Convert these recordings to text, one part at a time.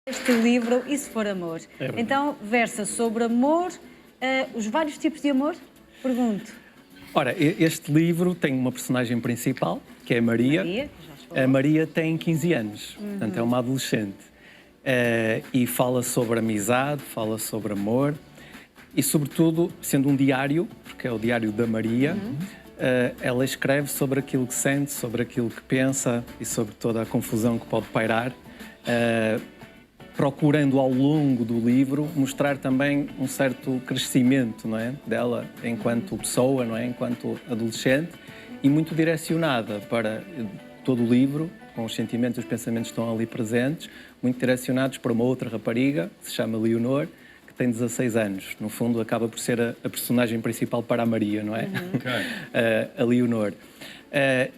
Este livro, E Se For Amor? Então, versa sobre amor, os vários tipos de amor? Pergunto. Ora, este livro tem uma personagem principal, que é a Maria. Maria, que já se falou. A Maria tem 15 anos, portanto é uma adolescente. E fala sobre amizade, fala sobre amor e, sobretudo, sendo um diário, porque é o diário da Maria, ela escreve sobre aquilo que sente, sobre aquilo que pensa e sobre toda a confusão que pode pairar, procurando ao longo do livro mostrar também um certo crescimento, não é, dela enquanto pessoa, não é, enquanto adolescente, e muito direcionada para todo o livro, com os sentimentos e os pensamentos que estão ali presentes, muito direcionados para uma outra rapariga, que se chama Leonor, que tem 16 anos. No fundo, acaba por ser a personagem principal para a Maria, não é? A Leonor.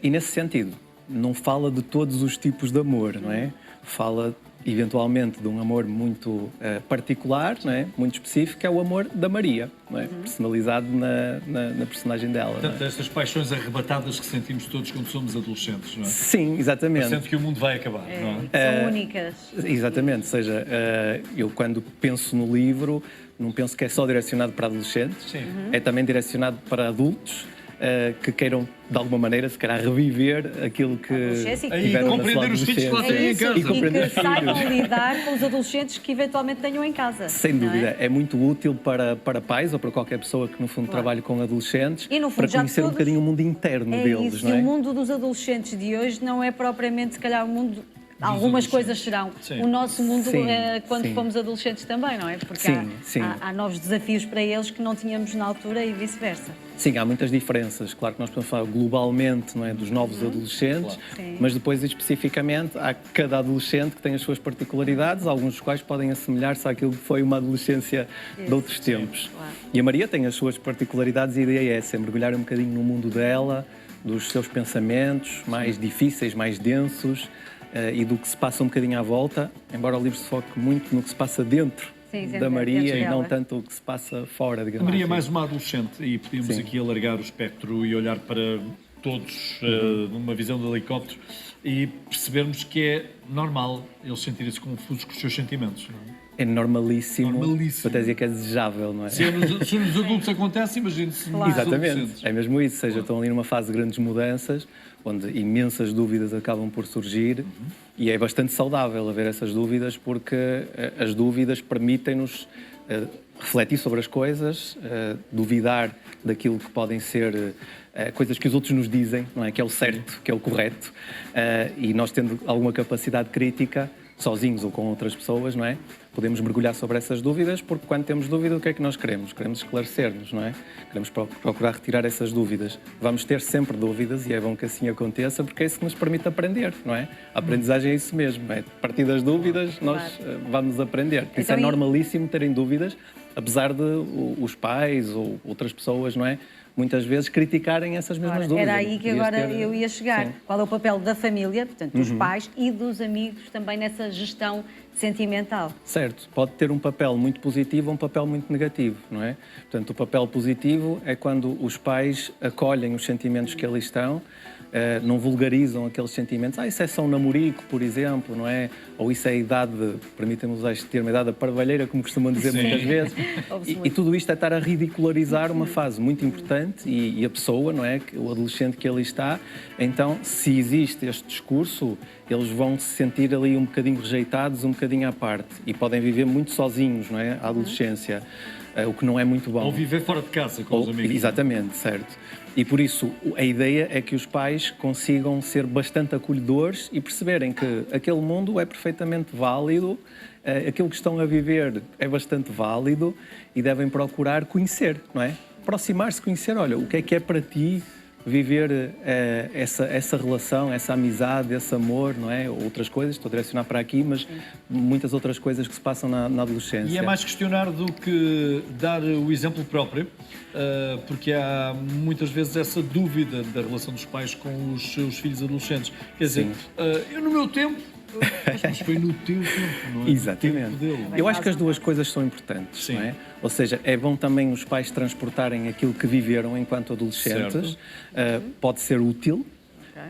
E nesse sentido, não fala de todos os tipos de amor, não é? Fala eventualmente de um amor muito particular, não é? Muito específico, que é o amor da Maria, não é? Personalizado na personagem dela. Portanto, estas paixões arrebatadas que sentimos todos quando somos adolescentes, não é? Sim, exatamente. Sendo que o mundo vai acabar, não é? São únicas. Exatamente, ou seja, eu quando penso no livro, não penso que é só direcionado para adolescentes, é também direcionado para adultos, que queiram, de alguma maneira, se calhar reviver aquilo que tiveram compreender os filhos que lá têm em casa. E que saibam lidar com os adolescentes que eventualmente tenham em casa. Sem dúvida. É muito útil para pais ou para qualquer pessoa que, no fundo, trabalhe com adolescentes, e, no fundo, para conhecer um bocadinho o mundo interno deles. Isso. Não é? E o mundo dos adolescentes de hoje não é propriamente, se calhar, o mundo... Algumas coisas serão. O nosso mundo, quando fomos adolescentes também, não é? Porque há novos desafios para eles que não tínhamos na altura e vice-versa. Sim, há muitas diferenças. Claro que nós podemos falar globalmente, não é, dos novos adolescentes, mas depois, especificamente, há cada adolescente que tem as suas particularidades, alguns dos quais podem assemelhar-se àquilo que foi uma adolescência de outros tempos. E a Maria tem as suas particularidades e a ideia é essa, mergulhar um bocadinho no mundo dela, dos seus pensamentos mais difíceis, mais densos, e do que se passa um bocadinho à volta, embora o livro se foque muito no que se passa dentro da Maria e não tanto o que se passa fora, digamos. A Maria é mais uma adolescente e podíamos aqui alargar o espectro e olhar para todos numa visão de helicóptero e percebermos que é normal eles sentirem-se confusos com os seus sentimentos, não é? É normalíssimo. Até dizer que é desejável, não é? Se nos adultos acontece, imagine-se nos Exatamente, é mesmo isso. Ou seja, estão ali numa fase de grandes mudanças, onde imensas dúvidas acabam por surgir, e é bastante saudável haver essas dúvidas, porque as dúvidas permitem-nos refletir sobre as coisas, duvidar daquilo que podem ser coisas que os outros nos dizem, não é? Que é o certo, que é o correto, e nós tendo alguma capacidade crítica, sozinhos ou com outras pessoas, não é? Podemos mergulhar sobre essas dúvidas, porque quando temos dúvida, o que é que nós queremos? Queremos esclarecer-nos, não é? Queremos procurar retirar essas dúvidas. Vamos ter sempre dúvidas e é bom que assim aconteça, porque é isso que nos permite aprender, não é? A aprendizagem é isso mesmo, é? A partir das dúvidas nós vamos aprender. Por isso é normalíssimo terem dúvidas, apesar de os pais ou outras pessoas, não é? Muitas vezes criticarem essas mesmas dúvidas. Era aí que agora eu ia chegar. Qual é o papel da família, portanto, dos pais e dos amigos também nessa gestão sentimental? Certo. Pode ter um papel muito positivo ou um papel muito negativo, não é? Portanto, o papel positivo é quando os pais acolhem os sentimentos que ali estão, não vulgarizam aqueles sentimentos. Isso é só um namorico, por exemplo, não é? Ou isso é a idade, permitem-me usar este termo, a idade da parvalheira, como costumam dizer muitas vezes. E tudo isto é estar a ridicularizar uma fase muito importante e a pessoa, não é? O adolescente que ali está. Então, se existe este discurso, eles vão se sentir ali um bocadinho rejeitados, um bocadinho à parte. E podem viver muito sozinhos, não é? A adolescência, o que não é muito bom. Ou viver fora de casa com os amigos. Exatamente, certo. E por isso, a ideia é que os pais consigam ser bastante acolhedores e perceberem que aquele mundo é perfeitamente válido, aquilo que estão a viver é bastante válido e devem procurar conhecer, não é? Aproximar-se, conhecer, olha, o que é para ti viver essa relação, essa amizade, esse amor, não é? Outras coisas, estou a direcionar para aqui, mas muitas outras coisas que se passam na adolescência. E é mais questionar do que dar o exemplo próprio, porque há muitas vezes essa dúvida da relação dos pais com os seus filhos adolescentes. Quer dizer, eu no meu tempo... Mas foi no teu tempo, não é? Exatamente. Eu acho que as duas coisas são importantes, não é? Ou seja, é bom também os pais transportarem aquilo que viveram enquanto adolescentes. Pode ser útil,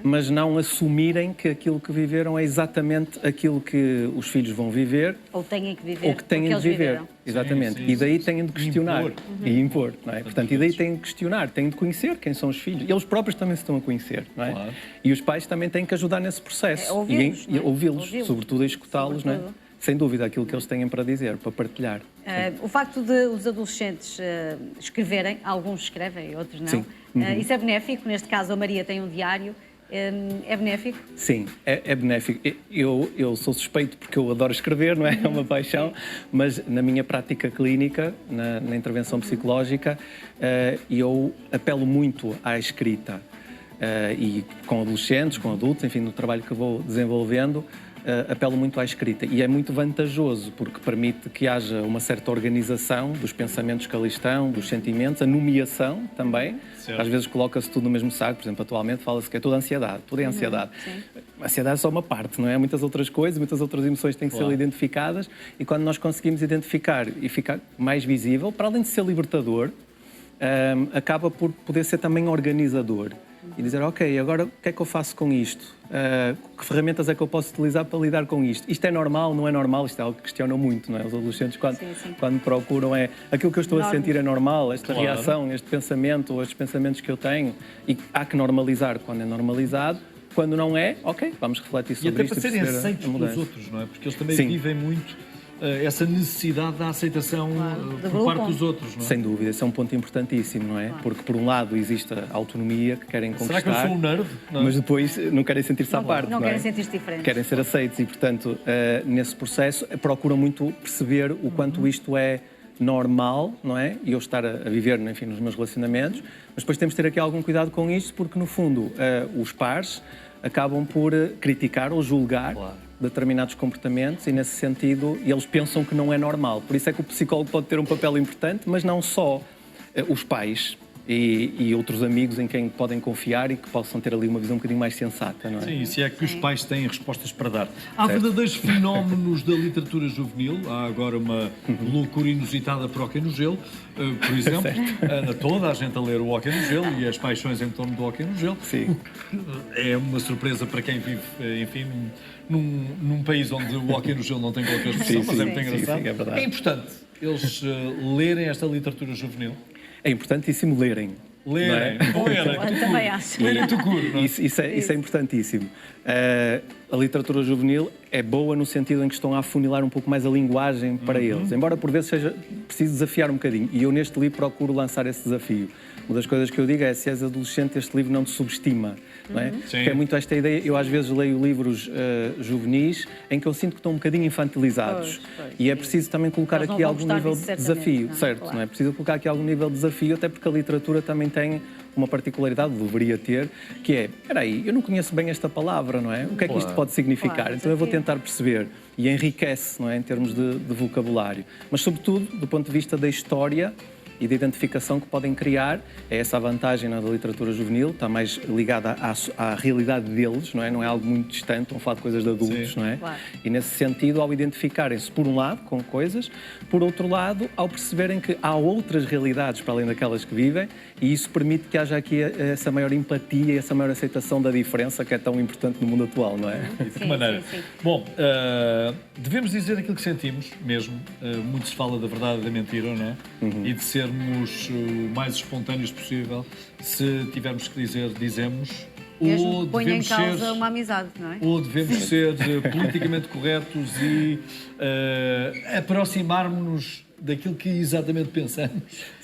mas não assumirem que aquilo que viveram é exatamente aquilo que os filhos vão viver. Ou têm que viver. Ou que têm de viver. Exatamente. Sim, e daí têm de questionar. E impor, não é? Portanto, e daí têm de questionar, têm de conhecer quem são os filhos. Eles próprios também se estão a conhecer, não é? Claro. E os pais também têm que ajudar nesse processo. Ouvi-los, e ouvi-los, sobretudo a escutá-los, não é? Sem dúvida, aquilo que eles têm para dizer, para partilhar. O facto de os adolescentes escreverem, alguns escrevem, outros não, Sim. Isso é benéfico? Neste caso, a Maria tem um diário. É benéfico? Sim, é benéfico. Eu sou suspeito porque eu adoro escrever, não é? É uma paixão, mas na minha prática clínica, na intervenção psicológica, eu apelo muito à escrita. E com adolescentes, com adultos, enfim, no trabalho que vou desenvolvendo, apelo muito à escrita. E é muito vantajoso, porque permite que haja uma certa organização dos pensamentos que ali estão, dos sentimentos, a nomeação também. Certo. Às vezes coloca-se tudo no mesmo saco. Por exemplo, atualmente fala-se que é tudo ansiedade. Tudo é ansiedade. A ansiedade é só uma parte, não é? Há muitas outras coisas, muitas outras emoções têm que ser identificadas. E quando nós conseguimos identificar e ficar mais visível, para além de ser libertador, acaba por poder ser também organizador. E dizer, ok, agora o que é que eu faço com isto? Que ferramentas é que eu posso utilizar para lidar com isto? Isto é normal, não é normal? Isto é algo que questionam muito, não é? Os adolescentes, quando procuram, aquilo que eu estou a sentir é normal, esta reação, este pensamento, estes pensamentos que eu tenho, e há que normalizar quando é normalizado. Quando não é, ok, vamos refletir sobre isto. E até para serem aceitos pelos outros, não é? Porque eles também vivem muito essa necessidade da aceitação por parte dos outros, não é? Sem dúvida, esse é um ponto importantíssimo, não é? Porque, por um lado, existe a autonomia que querem conquistar. Será que eu sou um nerd? Não. Mas depois não querem sentir-se à parte, não querem sentir-se diferentes. Querem ser aceitos e, portanto, nesse processo, procuram muito perceber o quanto isto é normal, não é? E eu estar a viver, enfim, nos meus relacionamentos. Mas depois temos de ter aqui algum cuidado com isto, porque, no fundo, os pares acabam por criticar ou julgar determinados comportamentos e, nesse sentido, eles pensam que não é normal. Por isso é que o psicólogo pode ter um papel importante, mas não só os pais e outros amigos em quem podem confiar e que possam ter ali uma visão um bocadinho mais sensata, não é? Sim, se é que os pais têm respostas para dar. Há verdadeiros fenómenos da literatura juvenil. Há agora uma loucura inusitada para o Hóquei no Gelo, por exemplo. Anda toda a gente a ler o Hóquei no Gelo e as paixões em torno do Hóquei no Gelo. Sim. É uma surpresa para quem vive, enfim, num país onde o Hóquei no Gelo não tem qualquer expressão, mas é muito engraçado. Sim, é verdade. É importante eles lerem esta literatura juvenil. É importantíssimo lerem. Lerem. Eu também acho. Lerem tu curo, não é? Isso é importantíssimo. A literatura juvenil é boa no sentido em que estão a afunilar um pouco mais a linguagem para eles, embora por vezes seja preciso desafiar um bocadinho. E eu neste livro procuro lançar esse desafio. Uma das coisas que eu digo é, se és adolescente, este livro não te subestima. Não é? Porque é muito esta ideia, eu às vezes leio livros juvenis em que eu sinto que estão um bocadinho infantilizados. E é preciso também colocar aqui algum nível de desafio. Certo, não é? Preciso colocar aqui algum nível de desafio, até porque a literatura também tem uma particularidade, deveria ter, que é, espera aí, eu não conheço bem esta palavra, não é? O que é que isto pode significar? Então eu vou tentar perceber. E enriquece, não é? Em termos de vocabulário. Mas, sobretudo, do ponto de vista da história e de identificação que podem criar, é essa a vantagem da literatura juvenil, está mais ligada à realidade deles, não é? Não é algo muito distante, estão a falar de coisas de adultos, não é? Claro. E nesse sentido, ao identificarem-se, por um lado, com coisas, por outro lado, ao perceberem que há outras realidades para além daquelas que vivem, e isso permite que haja aqui essa maior empatia e essa maior aceitação da diferença que é tão importante no mundo atual, não é? De que maneira? Sim. Bom, devemos dizer aquilo que sentimos mesmo. Muito se fala da verdade e da mentira, não é? E de sermos o mais espontâneos possível. Se tivermos que dizer, dizemos. Mesmo Ou põe em devemos causa ser, uma amizade, não é? ou devemos ser politicamente corretos e aproximar-nos daquilo que exatamente pensamos,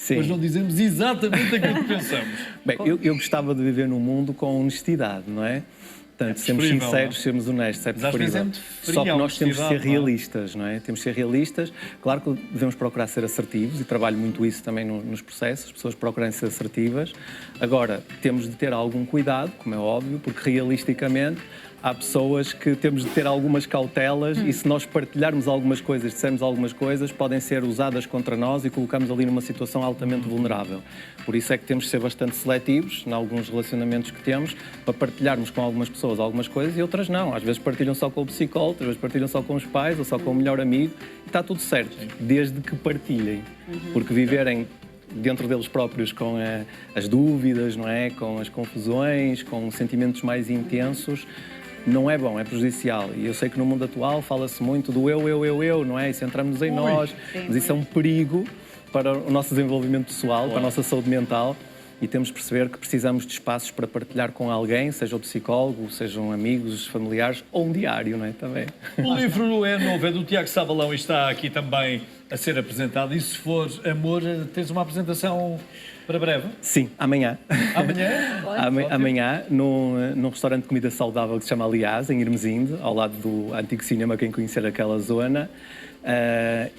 mas não dizemos exatamente aquilo que pensamos. Bem, eu gostava de viver num mundo com honestidade, não é? Portanto, sermos sinceros, sermos honestos, é preferível. Só que nós temos de ser realistas, não é? Temos de ser realistas. Claro que devemos procurar ser assertivos e trabalho muito isso também nos processos, as pessoas procurem ser assertivas. Agora, temos de ter algum cuidado, como é óbvio, porque realisticamente há pessoas que temos de ter algumas cautelas e se nós partilharmos algumas coisas, dissermos algumas coisas, podem ser usadas contra nós e colocamos ali numa situação altamente vulnerável. Por isso é que temos de ser bastante seletivos em alguns relacionamentos que temos para partilharmos com algumas pessoas algumas coisas e outras não. Às vezes partilham só com o psicólogo, às vezes partilham só com os pais ou só com o melhor amigo e está tudo certo, desde que partilhem. Porque viverem dentro deles próprios com as dúvidas, não é? Com as confusões, com sentimentos mais intensos, não é bom, é prejudicial. E eu sei que no mundo atual fala-se muito do eu, não é? E centramos-nos em nós, mas isso é um perigo para o nosso desenvolvimento pessoal, para a nossa saúde mental. E temos de perceber que precisamos de espaços para partilhar com alguém, seja o psicólogo, sejam amigos, familiares ou um diário, não é? Também. O livro é novo, é do Tiago Sabalão e está aqui também a ser apresentado. E se for amor, tens uma apresentação para breve? Sim, amanhã. Amanhã? Amanhã, num restaurante de comida saudável que se chama Aliás, em Irmesinde, ao lado do antigo cinema, quem conhecer aquela zona.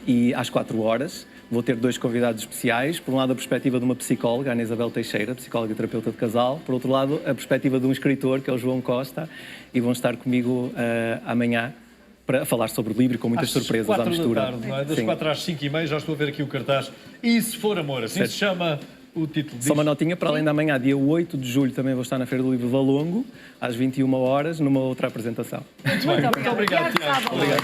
E às 4 horas vou ter 2 convidados especiais. Por um lado, a perspectiva de uma psicóloga, a Ana Isabel Teixeira, psicóloga e terapeuta de casal. Por outro lado, a perspectiva de um escritor, que é o João Costa. E vão estar comigo amanhã para falar sobre o livro, com muitas surpresas à mistura. Da tarde, não é? Das 4 às 5h30, já estou a ver aqui o cartaz. E se for amor, assim se chama o título disto. Só uma notinha, para além da manhã, dia 8 de julho, também vou estar na Feira do Livro Valongo, às 21 horas, numa outra apresentação. Muito obrigado, Tiago. Obrigado.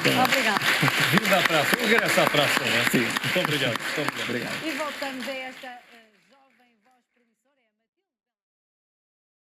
Vindo à praça, regresso à praça, não é? Sim. Muito obrigado. E voltamos a esta...